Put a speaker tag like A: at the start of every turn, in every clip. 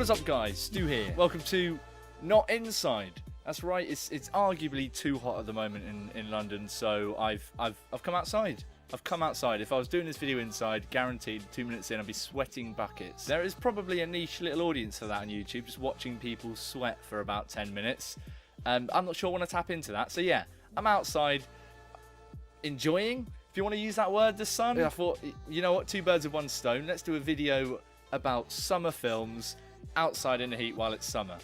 A: What is up, guys? Stu here. Welcome to Not Inside. That's right. It's arguably too hot at the moment in London, so I've come outside. I've come outside. If I was doing this video inside, guaranteed 2 minutes in I'd be sweating buckets. There is probably a niche little audience for that on YouTube, just watching people sweat for about 10 minutes. I'm not sure I want to tap into that. So yeah, I'm outside enjoying, if you want to use that word, the sun. I thought, you know what, two birds with one stone. Let's do a video about summer films outside in the heat while it's summer.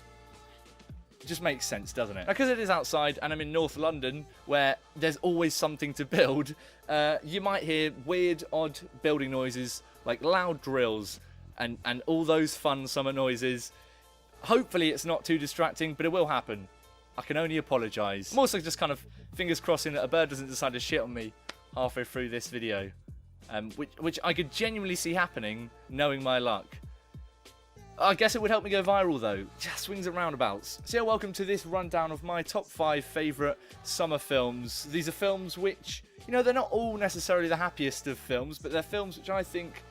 A: It just makes sense, doesn't it? Because it is outside and I'm in North London, where there's always something to build, you might hear weird, odd building noises, like loud drills and all those fun summer noises. Hopefully it's not too distracting, but it will happen. I can only apologise. I'm also just kind of fingers crossing that a bird doesn't decide to shit on me halfway through this video, which I could genuinely see happening, knowing my luck. I guess it would help me go viral though. Just swings and roundabouts. So yeah, welcome to this rundown of my top 5 favourite summer films. These are films which, you know, they're not all necessarily the happiest of films, but they're films which I think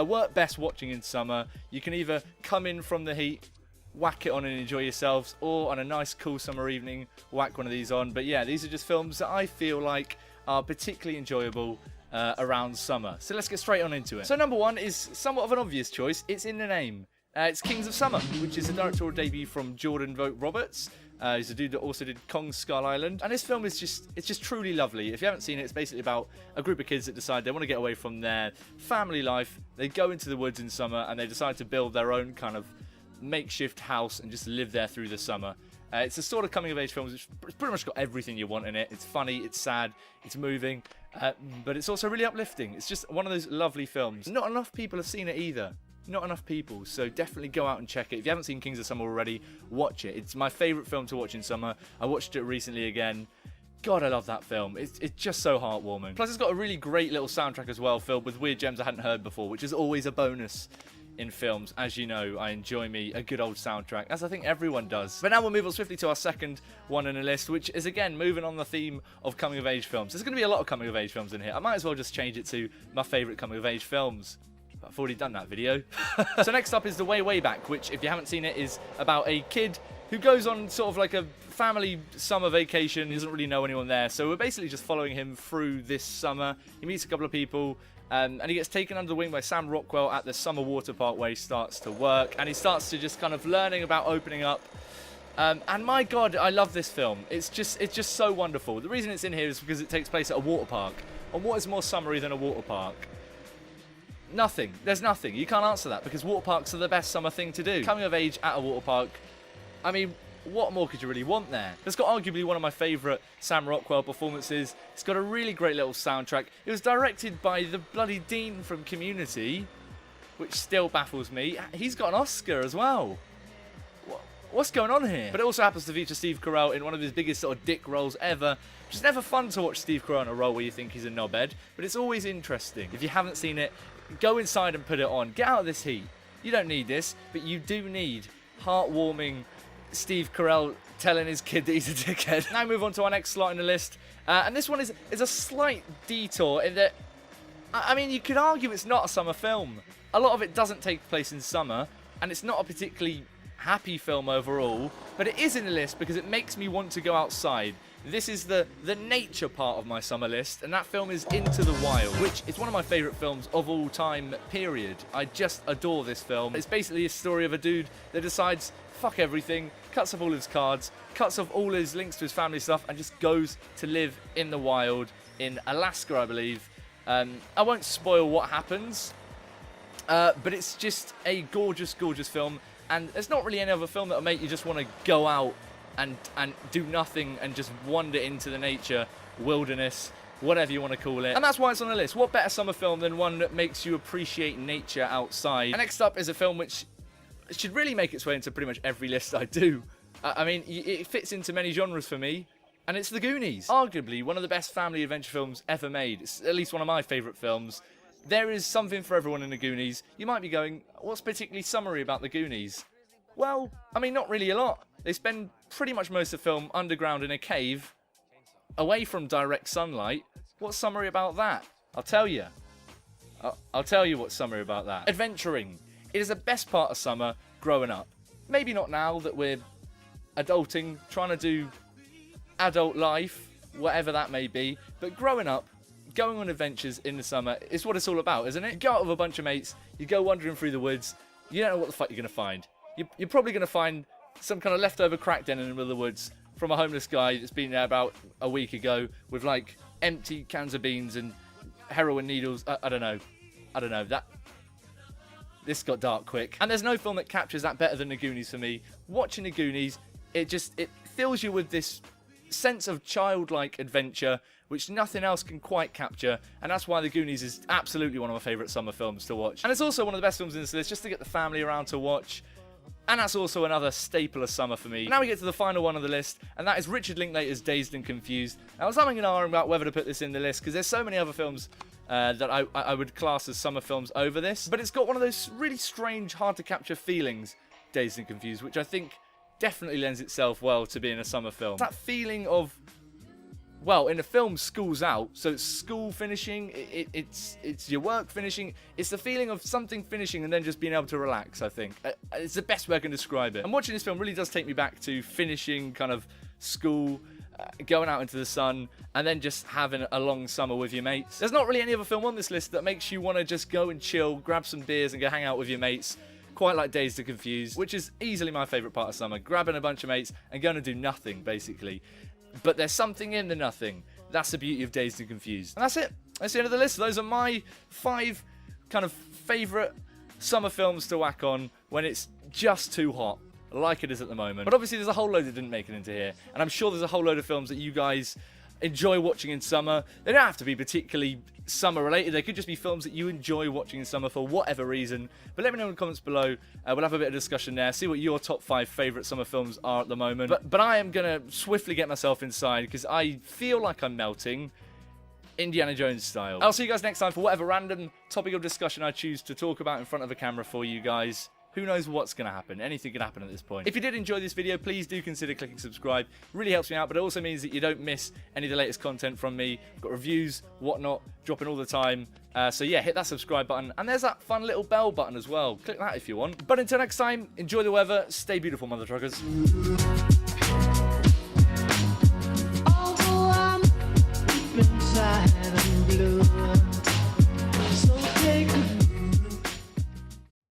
A: work best watching in summer. You can either come in from the heat, whack it on and enjoy yourselves, or on a nice cool summer evening, whack one of these on. But yeah, these are just films that I feel like are particularly enjoyable around summer. So let's get straight on into it. So number one is somewhat of an obvious choice. It's in the name. It's Kings of Summer, which is a directorial debut from Jordan Vogt Roberts. He's a dude that also did Kong Skull Island. And this film is just truly lovely. If you haven't seen it, it's basically about a group of kids that decide they want to get away from their family life. They go into the woods in summer and they decide to build their own kind of makeshift house and just live there through the summer. It's a sort of coming-of-age film which pretty much got everything you want in it. It's funny, it's sad, it's moving, but it's also really uplifting. It's just one of those lovely films. Not enough people have seen it either. Not enough people, so definitely go out and check it. If you haven't seen Kings of Summer already, watch it. It's my favourite film to watch in summer. I watched it recently again. God, I love that film. It's just so heartwarming. Plus, it's got a really great little soundtrack as well, filled with weird gems I hadn't heard before, which is always a bonus in films. As you know, I enjoy me a good old soundtrack, as I think everyone does. But now we'll move on swiftly to our second one in the list, which is again moving on the theme of coming of age films. There's going to be a lot of coming of age films in here. I might as well just change it to my favourite coming of age films. But I've already done that video. So next up is The Way, Way Back, which, if you haven't seen it, is about a kid who goes on sort of like a family summer vacation. He doesn't really know anyone there, so we're basically just following him through this summer. He meets a couple of people, and he gets taken under the wing by Sam Rockwell at the summer water park where he starts to work, and he starts to just kind of learning about opening up. And my God, I love this film. It's just so wonderful. The reason it's in here is because it takes place at a water park. And what is more summery than a water park? Nothing. There's nothing. You can't answer that because water parks are the best summer thing to do. Coming of age at a water park, I mean, what more could you really want there? It's got arguably one of my favourite Sam Rockwell performances. It's got a really great little soundtrack. It was directed by the bloody Dean from Community, which still baffles me. He's got an Oscar as well. What's going on here? But it also happens to feature Steve Carell in one of his biggest sort of dick roles ever. Which is never fun to watch Steve Carell in a role where you think he's a knobhead, but it's always interesting. If you haven't seen it, go inside and put it on. Get out of this heat. You don't need this, but you do need heartwarming Steve Carell telling his kid that he's a dickhead. Now move on to our next slot in the list. And this one is a slight detour in that, I mean, you could argue it's not a summer film. A lot of it doesn't take place in summer, and it's not a particularly happy film overall, but it is in the list because it makes me want to go outside. This is the nature part of my summer list, and that film is Into the Wild, which is one of my favourite films of all time, period. I just adore this film. It's basically a story of a dude that decides, fuck everything, cuts off all his cards, cuts off all his links to his family stuff, and just goes to live in the wild in Alaska, I believe. I won't spoil what happens, but it's just a gorgeous, gorgeous film, and there's not really any other film that will make you just want to go out and do nothing and just wander into the nature, wilderness, whatever you want to call it. And that's why it's on the list. What better summer film than one that makes you appreciate nature outside? And next up is a film which should really make its way into pretty much every list I do. I mean, it fits into many genres for me, and it's The Goonies. Arguably one of the best family adventure films ever made. It's at least one of my favourite films. There is something for everyone in The Goonies. You might be going, what's particularly summery about The Goonies? Well, I mean, not really a lot. They spend pretty much most of the film underground in a cave, away from direct sunlight. What's summery about that? I'll tell you. I'll tell you what's summery about that. Adventuring. It is the best part of summer growing up. maybe not now that we're adulting, trying to do adult life, whatever that may be, but growing up, going on adventures in the summer is what it's all about, isn't it? You go out with a bunch of mates, you go wandering through the woods, you don't know what the fuck you're going to find. You're probably going to find some kind of leftover crack den in the middle of the woods from a homeless guy that's been there about a week ago with like empty cans of beans and heroin needles. I don't know. This got dark quick. And there's no film that captures that better than The Goonies for me. Watching The Goonies, it fills you with this sense of childlike adventure, which nothing else can quite capture, and that's why The Goonies is absolutely one of my favourite summer films to watch. And it's also one of the best films in this list, just to get the family around to watch, and that's also another staple of summer for me. Now we get to the final one on the list, and that is Richard Linklater's Dazed and Confused. Now I was having an hour about whether to put this in the list, because there's so many other films that I would class as summer films over this, but it's got one of those really strange, hard to capture feelings, Dazed and Confused, which I think definitely lends itself well to being a summer film. It's that feeling of, well, in the film, school's out, so it's school finishing, it's your work finishing, it's the feeling of something finishing and then just being able to relax, I think. It's the best way I can describe it. And watching this film really does take me back to finishing kind of school, going out into the sun, and then just having a long summer with your mates. There's not really any other film on this list that makes you want to just go and chill, grab some beers and go hang out with your mates, quite like Dazed and Confused, which is easily my favourite part of summer, grabbing a bunch of mates and going to do nothing, basically. But there's something in the nothing. That's the beauty of Dazed and Confused. And that's it. That's the end of the list. Those are my 5 kind of favourite summer films to whack on when it's just too hot, like it is at the moment. But obviously there's a whole load that didn't make it into here. And I'm sure there's a whole load of films that you guys enjoy watching in summer. They don't have to be particularly summer related. They could just be films that you enjoy watching in summer for whatever reason. But let me know in the comments below. We'll have a bit of discussion there. See what your top 5 favourite summer films are at the moment. But I am going to swiftly get myself inside because I feel like I'm melting, Indiana Jones style. I'll see you guys next time for whatever random topic of discussion I choose to talk about in front of a camera for you guys. Who knows what's going to happen? Anything can happen at this point. If you did enjoy this video, please do consider clicking subscribe. It really helps me out, but it also means that you don't miss any of the latest content from me. I've got reviews, whatnot, dropping all the time. So yeah, hit that subscribe button. And there's that fun little bell button as well. Click that if you want. But until next time, enjoy the weather. Stay beautiful, mother truckers.